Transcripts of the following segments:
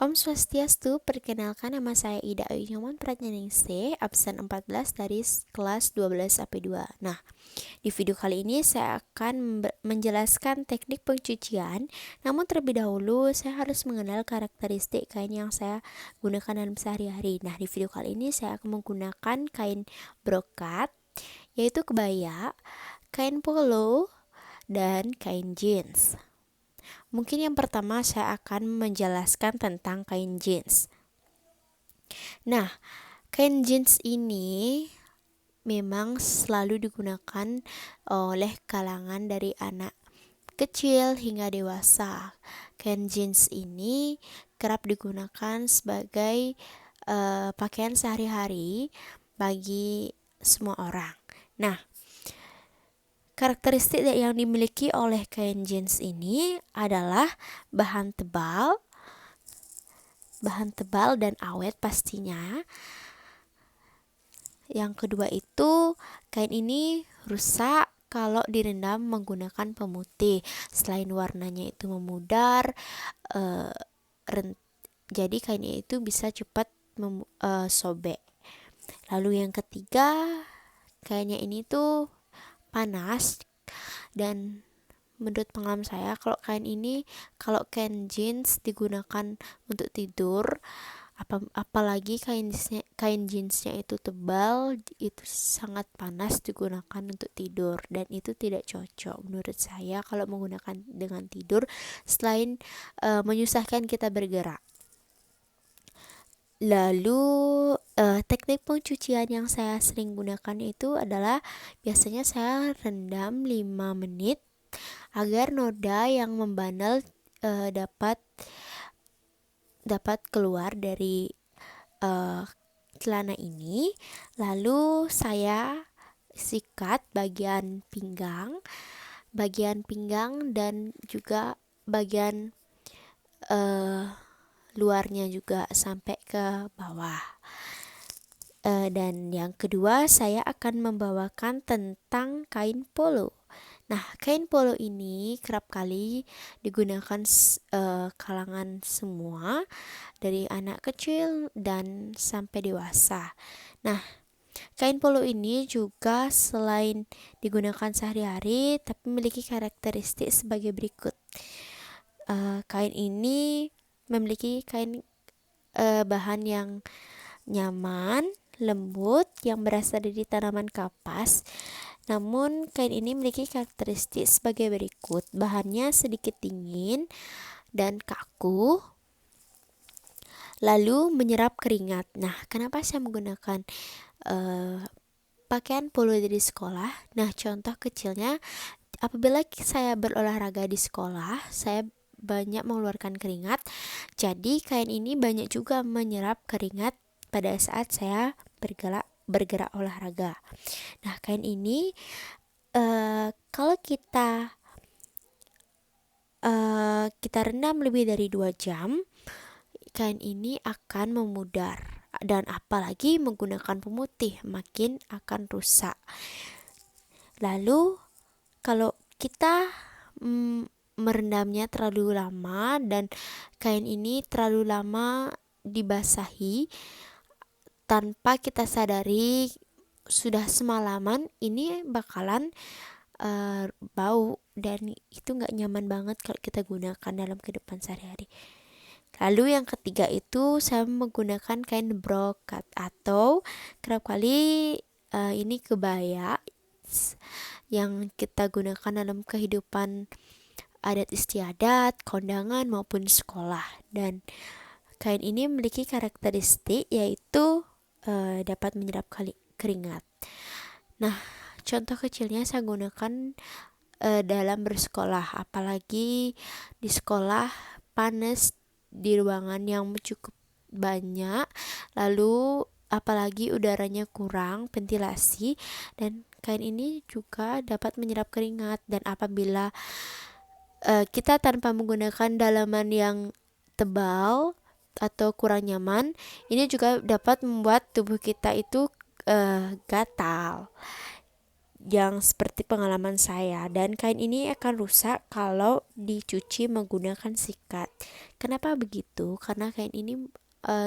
Om Swastiastu, perkenalkan nama saya Ida Ayu Nyoman Pratnyaningsih, absen 14 dari kelas 12 AP2. Nah, di video kali ini saya akan menjelaskan teknik pencucian, namun terlebih dahulu saya harus mengenal karakteristik kain yang saya gunakan dalam sehari-hari. Nah, di video kali ini saya akan menggunakan kain brokat, yaitu kebaya, kain polo, dan kain jeans. Mungkin yang pertama saya akan menjelaskan tentang kain jeans. Nah, kain jeans ini memang selalu digunakan oleh kalangan dari anak kecil hingga dewasa. Kain jeans ini kerap digunakan sebagai pakaian sehari-hari bagi semua orang. Nah, karakteristik yang dimiliki oleh kain jeans ini adalah bahan tebal dan awet pastinya. Yang kedua itu, kain ini rusak kalau direndam menggunakan pemutih. Selain warnanya itu memudar, jadi kainnya itu bisa cepat sobek. Lalu yang ketiga, kainnya ini tuh panas, dan menurut pengalaman saya kalau kain jeans digunakan untuk tidur, apalagi kain jeansnya itu tebal, itu sangat panas digunakan untuk tidur, dan itu tidak cocok menurut saya kalau menggunakan dengan tidur, selain menyusahkan kita bergerak. Lalu teknik pencucian yang saya sering gunakan itu adalah biasanya saya rendam 5 menit agar noda yang membandel dapat keluar dari celana ini. Lalu saya sikat bagian pinggang dan juga bagian luarnya juga sampai ke bawah. Dan yang kedua, saya akan membawakan tentang kain polo. Nah, kain polo ini kerap kali digunakan kalangan semua, dari anak kecil dan sampai dewasa. Nah, kain polo ini juga selain digunakan sehari-hari, tapi memiliki karakteristik sebagai berikut. Kain ini memiliki bahan yang nyaman, lembut, yang berasal dari tanaman kapas. Namun kain ini memiliki karakteristik sebagai berikut. Bahannya sedikit dingin dan kaku, lalu menyerap keringat. Nah, kenapa saya menggunakan pakaian polo dari sekolah? Nah, contoh kecilnya, apabila saya berolahraga di sekolah, saya banyak mengeluarkan keringat. Jadi kain ini banyak juga menyerap keringat pada saat saya bergerak olahraga. Nah, kain ini kalau kita rendam lebih dari 2 jam, kain ini akan memudar, dan apalagi menggunakan pemutih makin akan rusak. Lalu kalau kita merendamnya terlalu lama dan kain ini terlalu lama dibasahi tanpa kita sadari sudah semalaman, ini bakalan bau, dan itu nggak nyaman banget kalau kita gunakan dalam kehidupan sehari-hari. Lalu yang ketiga itu, saya menggunakan kain brokat atau kerap kali ini kebaya yang kita gunakan dalam kehidupan adat istiadat, kondangan maupun sekolah. Dan kain ini memiliki karakteristik yaitu dapat menyerap keringat. Nah, contoh kecilnya saya gunakan dalam bersekolah, apalagi di sekolah panas, di ruangan yang cukup banyak, lalu apalagi udaranya kurang ventilasi, dan kain ini juga dapat menyerap keringat. Dan apabila kita tanpa menggunakan dalaman yang tebal atau kurang nyaman, ini juga dapat membuat tubuh kita itu gatal. yang seperti pengalaman saya, dan kain ini akan rusak kalau dicuci menggunakan sikat. Kenapa begitu? Karena kain ini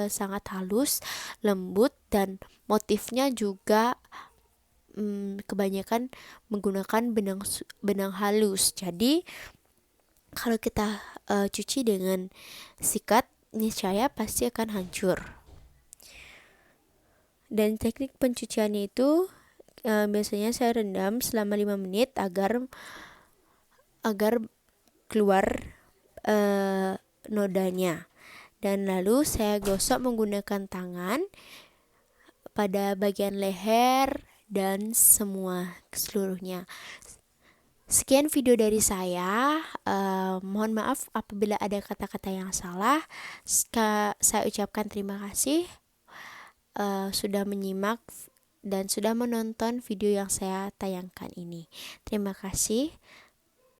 sangat halus, lembut, dan motifnya juga kebanyakan menggunakan benang halus. Jadi kalau kita cuci dengan sikat, niscaya pasti akan hancur. Dan teknik pencuciannya itu biasanya saya rendam selama 5 menit agar keluar nodanya. Dan lalu saya gosok menggunakan tangan pada bagian leher dan seluruhnya. Sekian video dari saya. Mohon maaf apabila ada kata-kata yang salah. Saya ucapkan terima kasih sudah menyimak dan sudah menonton video yang saya tayangkan ini. Terima kasih.